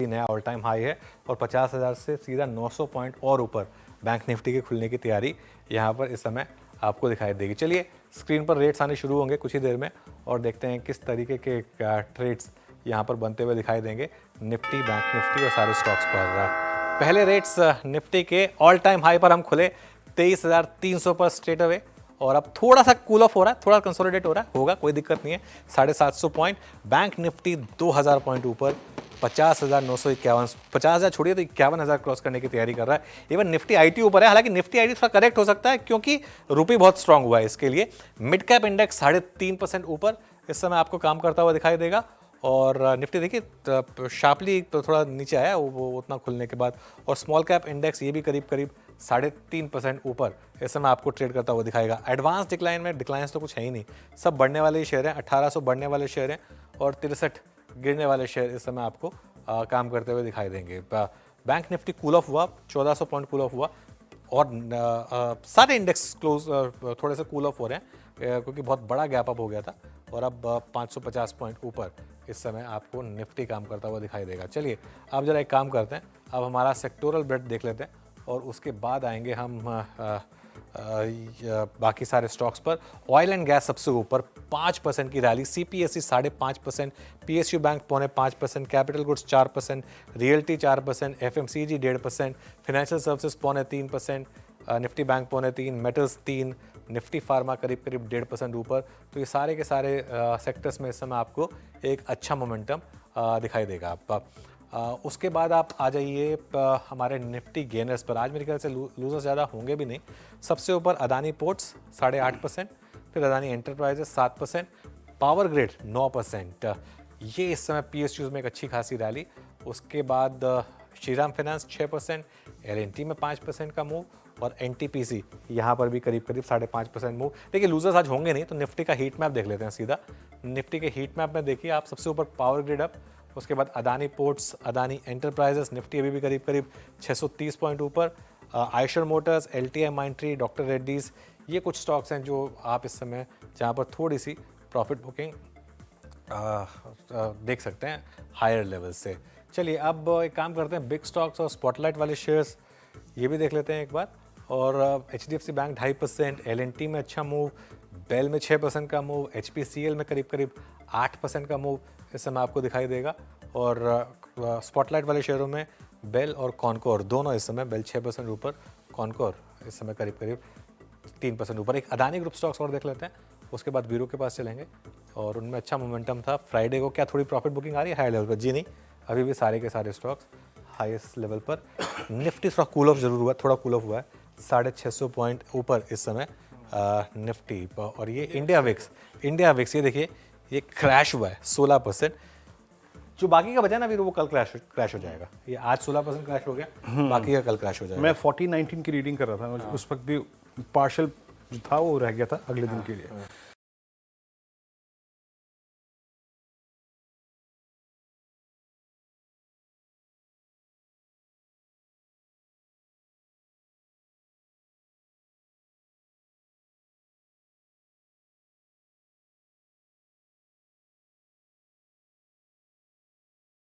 नया all time high है और 50,000 से सीधा 900 पॉइंट और ऊपर बैंक निफ्टी के खुलने की तैयारी यहाँ पर इस समय आपको दिखाई देगी। चलिए स्क्रीन पर रेट्स आने शुरू होंगे कुछ ही देर में और देखते हैं किस तरीके के ट्रेड्स यहाँ पर बनते हुए दिखाई देंगे निफ्टी, बैंक निफ्टी और सारे स्टॉक्स पर। पहले रेट्स निफ्टी के ऑल टाइम हाई पर हम खुले 23,300 पर स्ट्रेट अवे और अब थोड़ा सा कूल ऑफ हो रहा है, थोड़ा कंसोलिडेट हो रहा है, होगा कोई दिक्कत नहीं है। 750 पॉइंट, बैंक निफ्टी 2000 पॉइंट ऊपर 50,951, 50,000 छोड़िए तो 51,000 क्रॉस करने की तैयारी कर रहा है। इवन निफ्टी आईटी ऊपर है, हालांकि निफ्टी आईटी थोड़ा करेक्ट हो सकता है क्योंकि रुपी बहुत स्ट्रांग हुआ है इसके लिए। मिड कैप इंडेक्स 3.5% ऊपर इस समय आपको काम करता हुआ दिखाई देगा और निफ्टी देखिए शार्पली तो थोड़ा नीचे आया वो उतना खुलने के बाद, और स्मॉल कैप इंडेक्स ये भी करीब 3.5% ऊपर इस समय आपको ट्रेड करता हुआ दिखाएगा। एडवांस डिक्लाइन में डिक्लाइंस तो कुछ है ही नहीं, सब बढ़ने वाले ही शेयर हैं। 1800 बढ़ने वाले शेयर हैं और 63 गिरने वाले शेयर इस समय आपको काम करते हुए दिखाई देंगे। बैंक निफ्टी कूल ऑफ हुआ, 1400 पॉइंट कूल ऑफ हुआ और सारे इंडेक्स क्लोज थोड़े से कूल ऑफ हो रहे हैं क्योंकि बहुत बड़ा गैप अप हो गया था और अब 550 पॉइंट ऊपर इस समय आपको निफ्टी काम करता हुआ दिखाई देगा। चलिए अब जरा एक काम करते हैं, अब हमारा सेक्टोरल ब्रेड देख लेते हैं और उसके बाद आएंगे हम बाकी सारे स्टॉक्स पर। ऑयल एंड गैस सबसे ऊपर 5% की rally, CPSE 5.5%, PSU bank 4.5%, capital goods 4%, realty 4%, FMCG 1.5%, financial services 3.5%, Nifty bank 3.5%, metals 3%, Nifty pharma करीब 1.5% ऊपर। तो ये सारे के सारे सेक्टर्स में इस समय आपको एक अच्छा मोमेंटम दिखाई देगा। उसके बाद आप आ जाइए हमारे निफ्टी गेनर्स पर। आज मेरे ख्याल से लूजर्स ज़्यादा होंगे भी नहीं। सबसे ऊपर अदानी पोर्ट्स 8.5%, फिर अदानी एंटरप्राइजेस 7%, पावर ग्रिड 9%। ये इस समय पीएसयूज में एक अच्छी खासी रैली। उसके बाद श्रीराम फाइनेंस 6%, एलएनटी में 5% का मूव और एनटीपीसी यहाँ पर भी करीब 5.5% मूव। देखिए लूजर्स आज होंगे नहीं तो निफ्टी का हीट मैप देख लेते हैं सीधा। निफ्टी के हीट मैप में देखिए आप, सबसे ऊपर पावर ग्रिड अप, उसके बाद Adani ports, Adani enterprises, Nifty अभी भी करीब 630 पॉइंट ऊपर, Eicher Motors, LTI माइंट्री, doctor Reddy's, ये कुछ स्टॉक्स हैं जो आप इस समय जहाँ पर थोड़ी सी प्रॉफिट बुकिंग देख सकते हैं हायर लेवल से। चलिए अब एक काम करते हैं, बिग स्टॉक्स और स्पॉटलाइट वाले शेयर्स ये भी देख लेते हैं एक बार। और एचडीएफसी बैंक 2.5%, एलएनटी में अच्छा मूव, बेल में 6% का मूव, एचपीसीएल में करीब 8% का मूव इस समय आपको दिखाई देगा। और स्पॉटलाइट वाले शेयरों में बेल और कॉनकोर दोनों इस समय, बेल 6% ऊपर, कॉनकोर इस समय करीब 3% ऊपर। एक अदानी ग्रुप स्टॉक्स और देख लेते हैं, उसके बाद वीरो के पास चलेंगे और उनमें अच्छा मोमेंटम था। फ्राइडे को क्या थोड़ी प्रॉफिट बुकिंग आ रही है हाई लेवल पर? जी नहीं, अभी भी सारे के सारे स्टॉक्स हाईएस्ट लेवल पर। निफ्टी थोड़ा कूल ऑफ जरूर हुआ, थोड़ा कूल ऑफ हुआ है, 650 पॉइंट ऊपर इस समय निफ्टी। और ये इंडिया विक्स ये देखिए ये क्रैश हुआ है 16%। जो बाकी का बचा ना फिर वो कल क्रैश हो जाएगा। ये आज 16% क्रैश हो गया, बाकी का कल क्रैश हो जाएगा। मैं 4019 की रीडिंग कर रहा था, उस वक्त भी पार्शल था वो रह गया था अगले दिन के लिए।